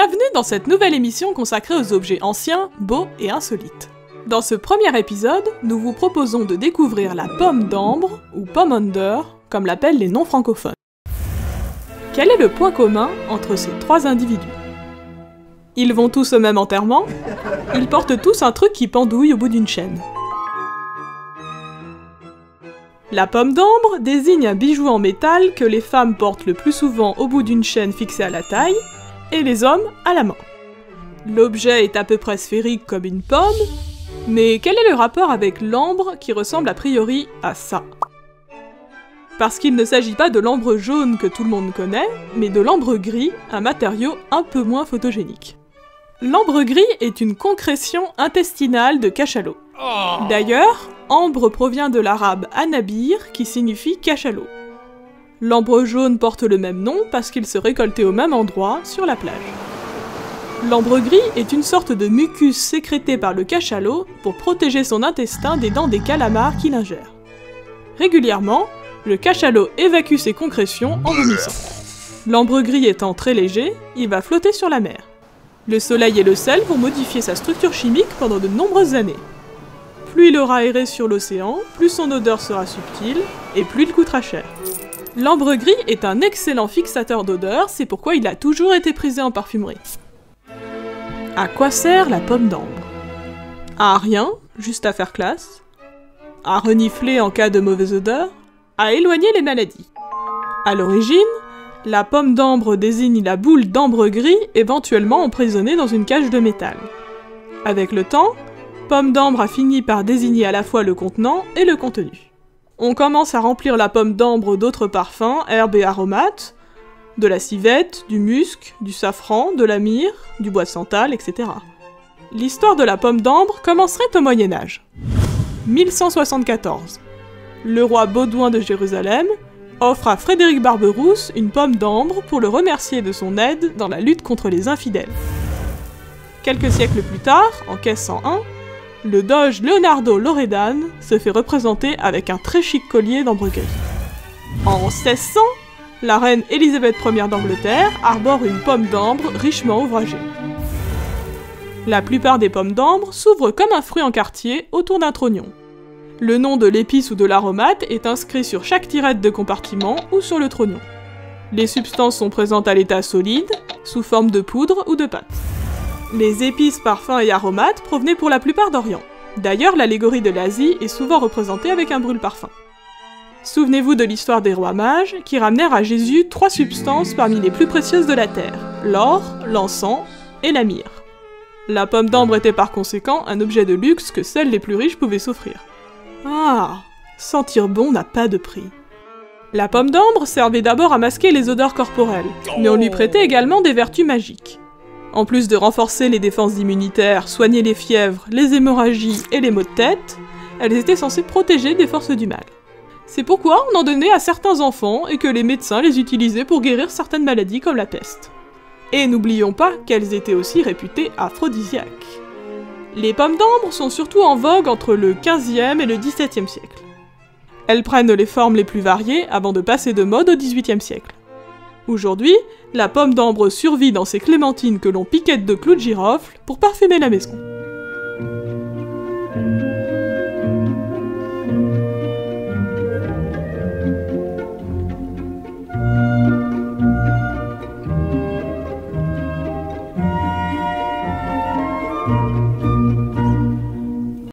Bienvenue dans cette nouvelle émission consacrée aux objets anciens, beaux et insolites. Dans ce premier épisode, nous vous proposons de découvrir la pomme d'ambre, ou pomander, comme l'appellent les non-francophones. Quel est le point commun entre ces trois individus? Ils vont tous au même enterrement, ils portent tous un truc qui pendouille au bout d'une chaîne. La pomme d'ambre désigne un bijou en métal que les femmes portent le plus souvent au bout d'une chaîne fixée à la taille, et les hommes à la main. L'objet est à peu près sphérique comme une pomme, mais quel est le rapport avec l'ambre qui ressemble a priori à ça? Parce qu'il ne s'agit pas de l'ambre jaune que tout le monde connaît, mais de l'ambre gris, un matériau un peu moins photogénique. L'ambre gris est une concrétion intestinale de cachalot. D'ailleurs, ambre provient de l'arabe anabir, qui signifie cachalot. L'ambre jaune porte le même nom parce qu'il se récoltait au même endroit, sur la plage. L'ambre gris est une sorte de mucus sécrété par le cachalot pour protéger son intestin des dents des calamars qu'il ingère. Régulièrement, le cachalot évacue ses concrétions en vomissant. L'ambre gris étant très léger, il va flotter sur la mer. Le soleil et le sel vont modifier sa structure chimique pendant de nombreuses années. Plus il aura erré sur l'océan, plus son odeur sera subtile, et plus il coûtera cher. L'ambre gris est un excellent fixateur d'odeur, c'est pourquoi il a toujours été prisé en parfumerie. À quoi sert la pomme d'ambre? À rien, juste à faire classe. À renifler en cas de mauvaise odeur. À éloigner les maladies. À l'origine, la pomme d'ambre désigne la boule d'ambre gris éventuellement emprisonnée dans une cage de métal. Avec le temps, pomme d'ambre a fini par désigner à la fois le contenant et le contenu. On commence à remplir la pomme d'ambre d'autres parfums, herbes et aromates, de la civette, du musc, du safran, de la myrrhe, du bois de santal, etc. L'histoire de la pomme d'ambre commencerait au Moyen-Âge. 1174. Le roi Baudouin de Jérusalem offre à Frédéric Barberousse une pomme d'ambre pour le remercier de son aide dans la lutte contre les infidèles. Quelques siècles plus tard, en 1501, le doge Leonardo Loredan se fait représenter avec un très chic collier d'ambre gris. En 1600, la reine Élisabeth Ier d'Angleterre arbore une pomme d'ambre richement ouvragée. La plupart des pommes d'ambre s'ouvrent comme un fruit en quartier autour d'un trognon. Le nom de l'épice ou de l'aromate est inscrit sur chaque tirette de compartiment ou sur le trognon. Les substances sont présentes à l'état solide, sous forme de poudre ou de pâte. Les épices, parfums et aromates provenaient pour la plupart d'Orient. D'ailleurs, l'allégorie de l'Asie est souvent représentée avec un brûle-parfum. Souvenez-vous de l'histoire des rois mages qui ramenèrent à Jésus 3 substances parmi les plus précieuses de la terre, l'or, l'encens et la myrrhe. La pomme d'ambre était par conséquent un objet de luxe que seuls les plus riches pouvaient s'offrir. Ah, sentir bon n'a pas de prix. La pomme d'ambre servait d'abord à masquer les odeurs corporelles, mais on lui prêtait également des vertus magiques. En plus de renforcer les défenses immunitaires, soigner les fièvres, les hémorragies et les maux de tête, elles étaient censées protéger des forces du mal. C'est pourquoi on en donnait à certains enfants et que les médecins les utilisaient pour guérir certaines maladies comme la peste. Et n'oublions pas qu'elles étaient aussi réputées aphrodisiaques. Les pommes d'ambre sont surtout en vogue entre le XVe et le XVIIe siècle. Elles prennent les formes les plus variées avant de passer de mode au XVIIIe siècle. Aujourd'hui, la pomme d'ambre survit dans ces clémentines que l'on piquette de clous de girofle pour parfumer la maison.